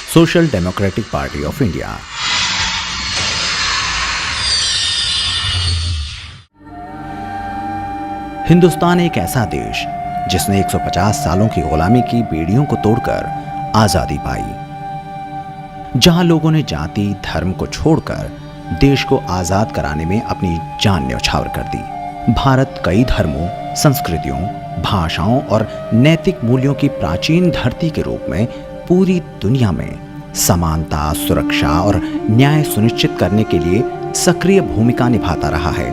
Social democratic party of India. Hindustan एक ऐसा देश जिसने 150 सालों की गुलामी की बेड़ियों को तोड़कर आजादी पाई, जहां लोगों ने जाति धर्म को छोड़कर देश को आजाद कराने में अपनी जान न्यौछावर कर दी। भारत कई धर्मों, संस्कृतियों, भाषाओं और नैतिक मूल्यों की प्राचीन धरती के रूप में पूरी दुनिया में समानता, सुरक्षा और न्याय सुनिश्चित करने के लिए सक्रिय भूमिका निभाता रहा है।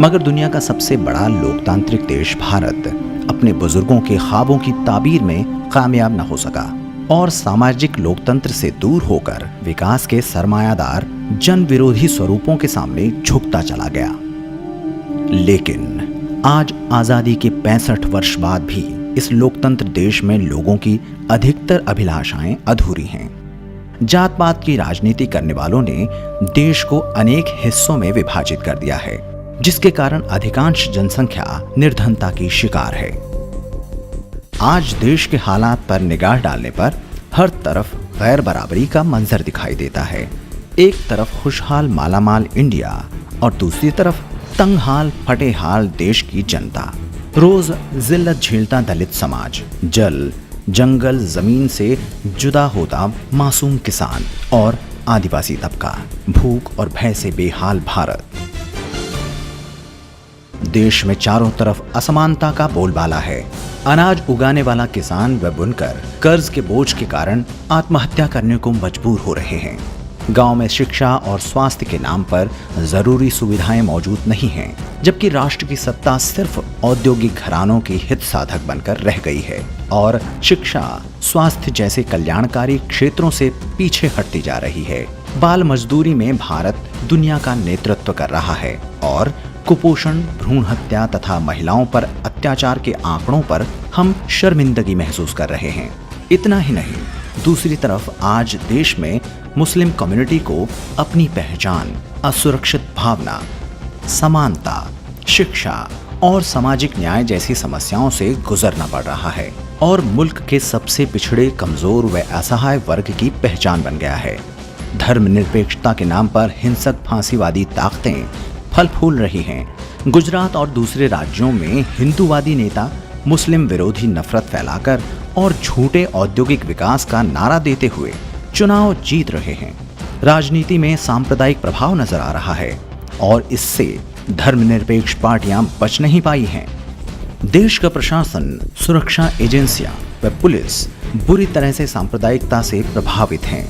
मगर दुनिया का सबसे बड़ा लोकतांत्रिक देश भारत अपने बुजुर्गों के ख्वाबों की ताबीर में कामयाब न हो सका और सामाजिक लोकतंत्र से दूर होकर विकास के सरमायादार जन विरोधी स्वरूपों के सामने झुकता चला गया। लेकिन आज आजादी के 65 वर्ष बाद भी इस लोकतंत्र देश में लोगों की अधिकतर अभिलाषाएं अधूरी हैं। जात पात की राजनीति करने वालों ने देश को अनेक हिस्सों में विभाजित कर दिया है, जिसके कारण अधिकांश जनसंख्या निर्धनता की शिकार है। आज देश के हालात पर निगाह डालने पर हर तरफ गैर बराबरी का मंजर दिखाई देता है। एक तरफ खुशहाल मालामाल इंडिया और दूसरी तरफ तंगहाल फटेहाल देश की जनता। रोज जिल्लत झेलता दलित समाज, जल जंगल जमीन से जुदा होता मासूम किसान और आदिवासी तबका, भूख और भय से बेहाल भारत। देश में चारों तरफ असमानता का बोलबाला है। अनाज उगाने वाला किसान व बुनकर कर्ज के बोझ के कारण आत्महत्या करने को मजबूर हो रहे हैं। गांव में शिक्षा और स्वास्थ्य के नाम पर जरूरी सुविधाएं मौजूद नहीं हैं, जबकि राष्ट्र की सत्ता सिर्फ औद्योगिक घरानों की हित साधक बनकर रह गई है और शिक्षा, स्वास्थ्य जैसे कल्याणकारी क्षेत्रों से पीछे हटती जा रही है। बाल मजदूरी में भारत दुनिया का नेतृत्व कर रहा है और कुपोषण, भ्रूण हत्या तथा महिलाओं पर अत्याचार के आंकड़ों पर हम शर्मिंदगी महसूस कर रहे हैं। इतना ही नहीं, दूसरी तरफ आज देश में मुस्लिम कम्युनिटी को अपनी पहचान, असुरक्षित भावना, समानता, शिक्षा और सामाजिक न्याय जैसी समस्याओं से गुजरना पड़ रहा है और मुल्क के सबसे पिछड़े, कमजोर व असहाय वर्ग की पहचान बन गया है। धर्मनिरपेक्षता के नाम पर हिंसक फांसीवादी ताकतें फल फूल रही हैं। गुजरात और दूसरे राज्यों में हिंदूवादी नेता मुस्लिम विरोधी नफरत फैलाकर और झूठे औद्योगिक विकास का नारा देते हुए चुनाव जीत रहे हैं। राजनीति में सांप्रदायिक प्रभाव नजर आ रहा है और इससे धर्मनिरपेक्ष पार्टियां बच नहीं पाई हैं। देश का प्रशासन, सुरक्षा एजेंसियां व पुलिस बुरी तरह से सांप्रदायिकता से प्रभावित हैं।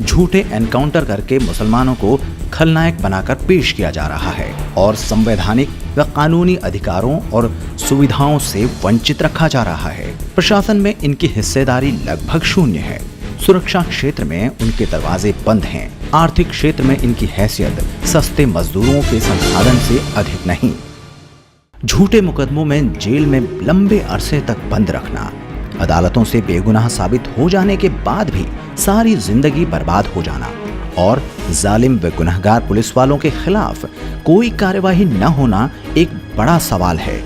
झूठे एनकाउंटर करके मुसलमानों को खलनायक बनाकर पेश किया जा रहा है और संवैधानिक व कानूनी अधिकारों और सुविधाओं से वंचित रखा जा रहा है। प्रशासन में इनकी हिस्सेदारी लगभग शून्य है। सुरक्षा क्षेत्र में उनके दरवाजे बंद हैं। आर्थिक क्षेत्र में इनकी हैसियत सस्ते मजदूरों के संसाधन से अधिक नहीं। झूठे मुकदमों में जेल में लंबे अरसे तक बंद रखना, अदालतों से बेगुनाह साबित हो जाने के बाद भी सारी जिंदगी बर्बाद हो जाना और जालिम व गुनहगार पुलिस वालों के खिलाफ कोई कार्यवाही न होना एक बड़ा सवाल है।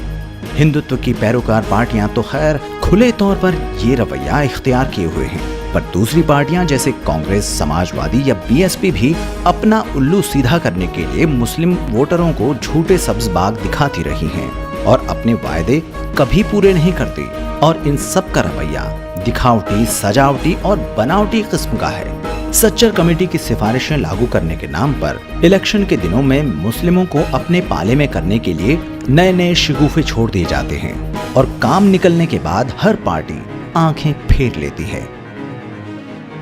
हिंदुत्व की पैरोकार पार्टियां तो खैर खुले तौर पर ये रवैया इख्तियार किए हुए हैं, पर दूसरी पार्टियां जैसे कांग्रेस, समाजवादी या बीएसपी भी अपना उल्लू सीधा करने के लिए मुस्लिम वोटरों को झूठे सब्ज बाग दिखाती रही हैं और अपने वायदे कभी पूरे नहीं करती। और इन सब का रवैया दिखावटी, सजावटी और बनावटी किस्म का है। सच्चर कमेटी की सिफारिशें लागू करने के नाम पर इलेक्शन के दिनों में मुस्लिमों को अपने पाले में करने के लिए नए नए शिगुफे छोड़ दिए जाते हैं और काम निकलने के बाद हर पार्टी आंखें फेर लेती है।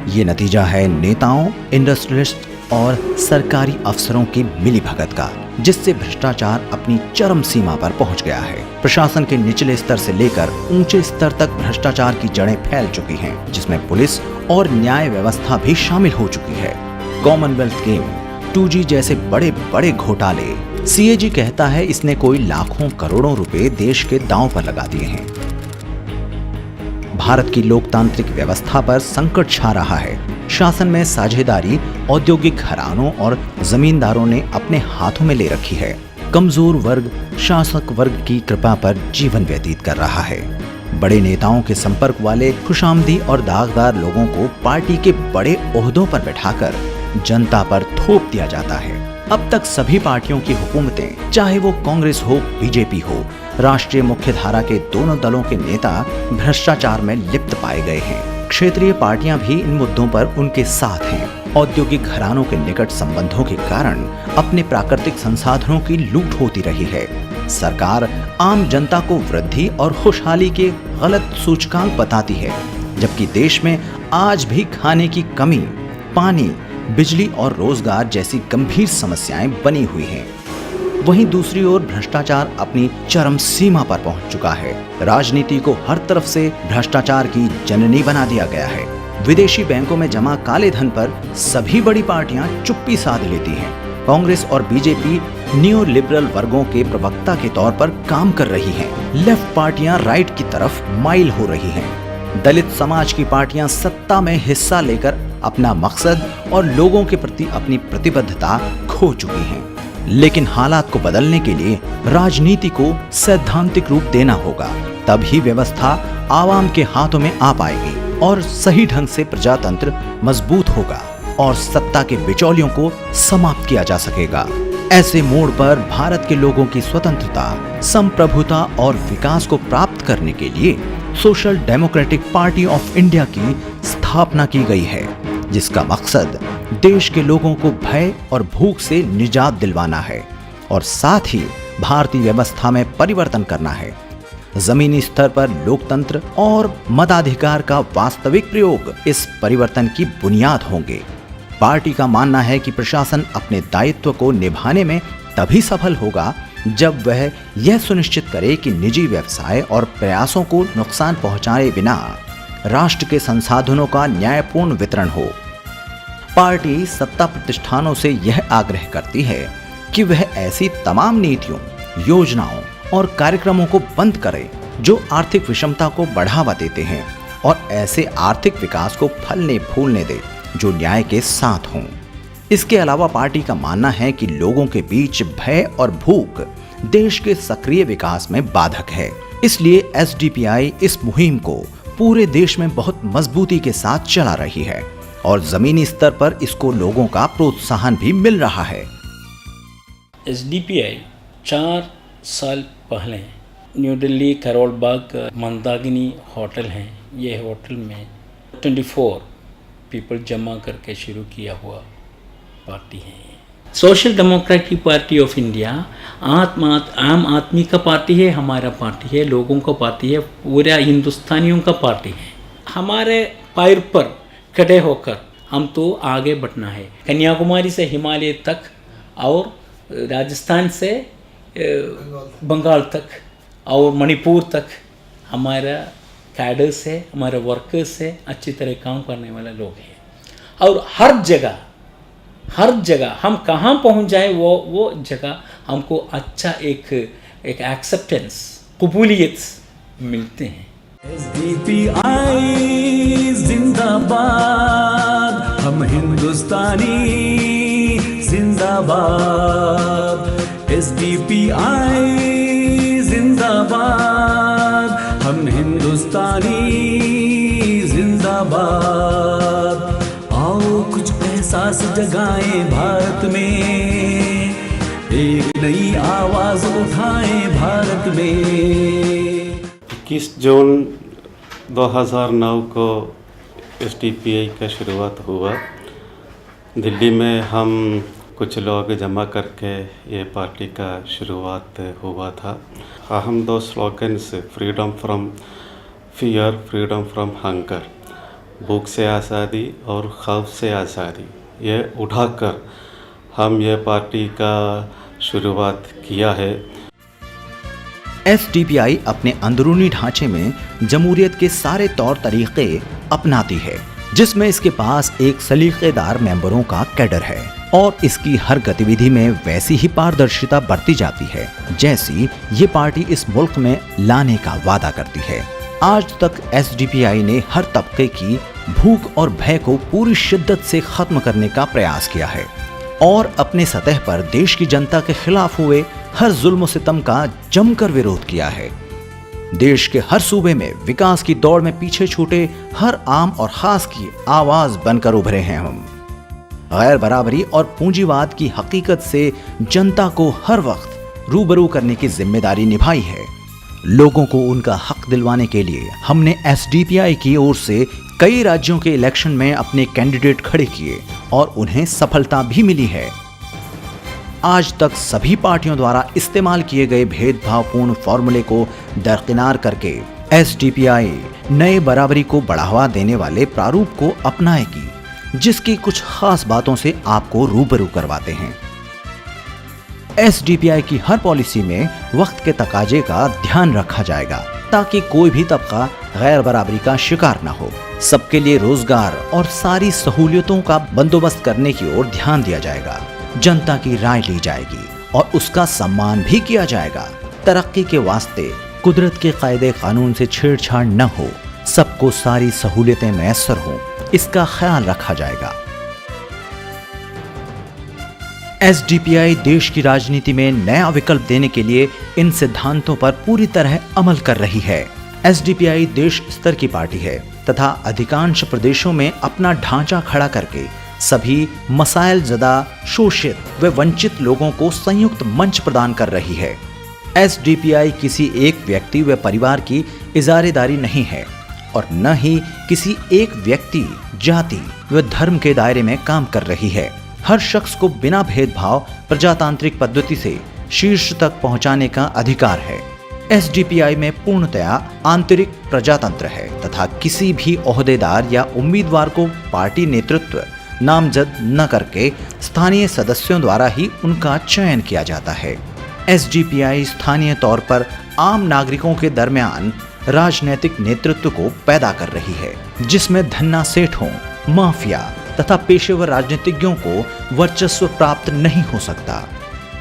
ये नतीजा है नेताओं, इंडस्ट्रियलिस्ट और सरकारी अफसरों की मिलीभगत का, जिससे भ्रष्टाचार अपनी चरम सीमा पर पहुंच गया है। प्रशासन के निचले स्तर से लेकर ऊंचे स्तर तक भ्रष्टाचार की जड़ें फैल चुकी हैं, जिसमें पुलिस और न्याय व्यवस्था भी शामिल हो चुकी है। कॉमनवेल्थ गेम, 2G जैसे बड़े बड़े घोटाले, सीएजी कहता है इसने कोई लाखों करोड़ों रुपए देश के दांव पर लगा दिए हैं। भारत की लोकतांत्रिक व्यवस्था पर संकट छा रहा है। शासन में साझेदारी औद्योगिक घरानों और जमींदारों ने अपने हाथों में ले रखी है। कमजोर वर्ग शासक वर्ग की कृपा पर जीवन व्यतीत कर रहा है। बड़े नेताओं के संपर्क वाले खुशामदी और दागदार लोगों को पार्टी के बड़े ओहदों पर बैठाकर जनता पर थोप दिया जाता है। अब तक सभी पार्टियों की हुकूमतें, चाहे वो कांग्रेस हो, बीजेपी हो, राष्ट्रीय मुख्य धारा के दोनों दलों के नेता भ्रष्टाचार में लिप्त पाए गए हैं। क्षेत्रीय पार्टियां भी इन मुद्दों पर उनके साथ हैं। औद्योगिक घरानों के निकट संबंधों के कारण अपने प्राकृतिक संसाधनों की लूट होती रही है। सरकार आम जनता को वृद्धि और खुशहाली के गलत सूचकांक बताती है, जबकि देश में आज भी खाने की कमी, पानी, बिजली और रोजगार जैसी गंभीर समस्याएं बनी हुई हैं। वहीं दूसरी ओर भ्रष्टाचार अपनी चरम सीमा पर पहुंच चुका है। राजनीति को हर तरफ से भ्रष्टाचार की जननी बना दिया गया है। विदेशी बैंकों में जमा काले धन पर सभी बड़ी पार्टियां चुप्पी साध लेती हैं। कांग्रेस और बीजेपी न्यू लिबरल वर्गों के प्रवक्ता के तौर पर काम कर रही हैं। लेफ्ट पार्टियां राइट की तरफ माइल हो रही हैं। दलित समाज की पार्टियां सत्ता में हिस्सा लेकर अपना मकसद और लोगों के प्रति अपनी प्रतिबद्धता खो चुकी हैं। लेकिन हालात को बदलने के लिए राजनीति को सैद्धांतिक रूप देना होगा, तभी व्यवस्था आवाम के हाथों में आ पाएगी और सही ढंग से प्रजातंत्र मजबूत होगा और सत्ता के बिचौलियों को समाप्त किया जा सकेगा। ऐसे मोड़ पर भारत के लोगों की स्वतंत्रता, संप्रभुता और विकास को प्राप्त करने के लिए social democratic party of India की स्थापना की गई है, जिसका मकसद देश के लोगों को भय और भूख से निजात दिलवाना है और साथ ही भारतीय व्यवस्था में परिवर्तन करना है। जमीनी स्तर पर लोकतंत्र और मताधिकार का वास्तविक प्रयोग इस परिवर्तन की बुनियाद होंगे। पार्टी का मानना है कि प्रशासन अपने दायित्व को निभाने में तभी सफल होगा जब वह यह सुनिश्चित करे कि निजी व्यवसाय और प्रयासों को नुकसान पहुंचाए बिना राष्ट्र के संसाधनों का न्यायपूर्ण वितरण हो। पार्टी सत्ता प्रतिष्ठानों से यह आग्रह करती है कि वह ऐसी तमाम नीतियों, योजनाओं और कार्यक्रमों को बंद करे जो आर्थिक विषमता को बढ़ावा देते हैं और ऐसे आर्थिक विकास को फलने फूलने दे जो न्याय के साथ हों। इसके अलावा पार्टी का मानना है कि लोगों के बीच भय और भूख देश के सक्रिय विकास में बाधक है। इसलिए एसडीपीआई इस मुहिम को पूरे देश में बहुत मजबूती के साथ चला रही है और जमीनी स्तर पर इसको लोगों का प्रोत्साहन भी मिल रहा है। एसडीपीआई 4 साल पहले न्यू दिल्ली करोल बाग मंदाकिनी होटल है। ये होटल में 24 पीपल जमा करके शुरू किया हुआ पार्टी है। Social democratic party of India आम आदमी का पार्टी है, हमारा पार्टी है, लोगों का पार्टी है, पूरा हिंदुस्तानियों का पार्टी है। हमारे पैर पर खड़े होकर हम तो आगे बढ़ना है। कन्याकुमारी से हिमालय तक और राजस्थान से बंगाल तक और मणिपुर तक हमारा कैडर्स है, हमारे वर्कर्स है, अच्छी तरह काम करने वाले लोग हैं। और हर जगह हम कहाँ पहुँच जाए वो जगह हमको अच्छा एक एक्सेप्टेंस, कबूलियत मिलते हैं। एसडीपीआई जिंदाबाद, हम हिंदुस्तानी जिंदाबाद। एसडीपीआई जिंदाबाद, हम हिंदुस्तानी जिंदाबाद। आओ कुछ एहसास जगाएं भारत में, एक नई आवाज उठाएं भारत में। 21 जून 2009 को एसडीपीआई का शुरुआत हुआ। दिल्ली में हम कुछ लोग जमा करके ये पार्टी का शुरुआत हुआ था। हम 2 slogans, freedom from fear, freedom from hunger, भूख से आज़ादी और खौफ से आज़ादी, ये उठाकर हम ये पार्टी का शुरुआत किया है। एसडीपीआई अपने अंदरूनी ढांचे में जमहूरियत के सारे तौर तरीके अपनाती है, जिसमें इसके पास एक सलीकेदार मेंबरों का कैडर है और इसकी हर गतिविधि में वैसी ही पारदर्शिता बरती जाती है जैसी ये पार्टी इस मुल्क में लाने का वादा करती है। आज तक एसडीपीआई ने हर तबके की भूख और भय को पूरी शिद्दत से खत्म करने का प्रयास किया है और अपने सतह पर देश की जनता के खिलाफ हुए हर जुल्म सितम का जमकर विरोध किया है। देश के हर सूबे में विकास की दौड़ में पीछे छूटे हर आम और खास की आवाज बनकर उभरे हैं हम। गैर बराबरी और पूंजीवाद की हकीकत से जनता को हर वक्त रूबरू करने की जिम्मेदारी निभाई है। लोगों को उनका हक दिलवाने के लिए हमने एसडीपीआई की ओर से कई राज्यों के इलेक्शन में अपने कैंडिडेट खड़े किए और उन्हें सफलता भी मिली है। आज तक सभी पार्टियों द्वारा इस्तेमाल किए गए भेदभावपूर्ण फॉर्मूले को दरकिनार करके एसडीपीआई नए बराबरी को बढ़ावा देने वाले प्रारूप को अपनाएगी, जिसकी कुछ खास बातों से आपको रूबरू करवाते हैं। एसडीपीआई की हर पॉलिसी में वक्त के तकाजे का ध्यान रखा जाएगा ताकि कोई भी तबका गैर बराबरी का शिकार न हो। सबके लिए रोजगार और सारी सहूलियतों का बंदोबस्त करने की ओर ध्यान दिया जाएगा। जनता की राय ली जाएगी और उसका सम्मान भी किया जाएगा। तरक्की के वास्ते कुदरत के कायदे कानून से छेड़छाड़ न हो, सबको सारी सहूलियतें मैसर हों, इसका ख्याल रखा जाएगा। एसडीपीआई देश की राजनीति में नया विकल्प देने के लिए इन सिद्धांतों पर पूरी तरह अमल कर रही है। एसडीपीआई देश स्तर की पार्टी है तथा अधिकांश प्रदेशों में अपना ढांचा खड़ा करके सभी मसाइल ज़दा, शोषित व वंचित लोगों को संयुक्त मंच प्रदान कर रही है। एसडीपीआई किसी एक व्यक्ति व परिवार की इजारेदारी नहीं है और न ही किसी एक व्यक्ति, जाति व धर्म के दायरे में काम कर रही है। हर शख्स को बिना भेदभाव प्रजातांत्रिक पद्धति से शीर्ष तक पहुंचाने का अधिकार है। एसडीपीआई में पूर्णतया आंतरिक प्रजातंत्र है तथा किसी भी ओहदेदार या उम्मीदवार को पार्टी नेतृत्व नामजद न करके स्थानीय सदस्यों द्वारा ही उनका चयन किया जाता है। एसडीपीआई स्थानीय तौर पर आम नागरिकों के दरमियान राजनैतिक नेतृत्व को पैदा कर रही है, जिसमें धन्ना सेठों, माफिया तथा पेशेवर राजनीतिज्ञों को वर्चस्व प्राप्त नहीं हो सकता।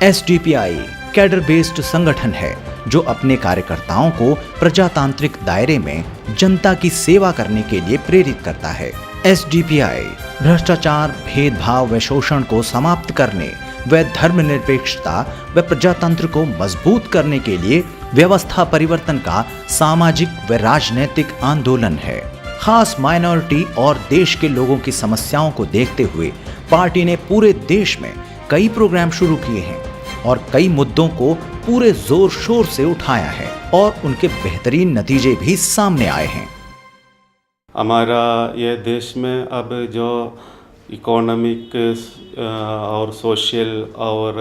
एसडीपीआई कैडर बेस्ड संगठन है जो अपने कार्यकर्ताओं को प्रजातांत्रिक दायरे में जनता की सेवा करने के लिए प्रेरित करता है। एसडीपीआई भ्रष्टाचार, भेदभाव व शोषण को समाप्त करने व धर्मनिरपेक्षता व प्रजातंत्र को मजबूत करने के लिए व्यवस्था परिवर्तन का सामाजिक व राजनैतिक आंदोलन है। खास माइनॉरिटी और देश के लोगों की समस्याओं को देखते हुए पार्टी ने पूरे देश में कई प्रोग्राम शुरू किए हैं और कई मुद्दों को पूरे जोर शोर से उठाया है और उनके बेहतरीन नतीजे भी सामने आए हैं। हमारा ये देश में अब जो इकोनॉमिक और सोशल और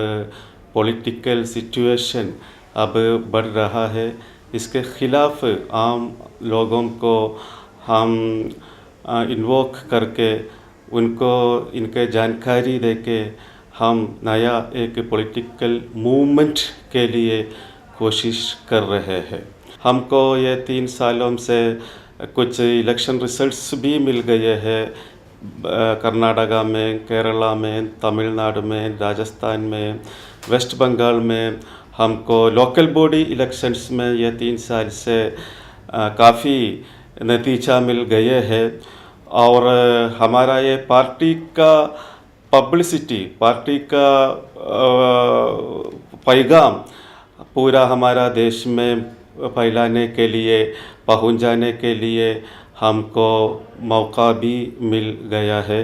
पॉलिटिकल सिचुएशन अब बढ़ रहा है, इसके खिलाफ आम लोगों को हम इन्वोक करके उनको इनके जानकारी देके हम नया एक पॉलिटिकल मूवमेंट के लिए कोशिश कर रहे हैं। हमको ये 3 सालों से कुछ इलेक्शन रिजल्ट्स भी मिल गए हैं, कर्नाटका में, केरला में, तमिलनाडु में, राजस्थान में, वेस्ट बंगाल में। हमको लोकल बॉडी इलेक्शंस में ये 3 साल से काफ़ी नतीजा मिल गए हैं और हमारा ये पार्टी का पब्लिसिटी, पार्टी का पैगाम पूरा हमारा देश में फैलाने के लिए, पहुंच जाने के लिए हमको मौका भी मिल गया है।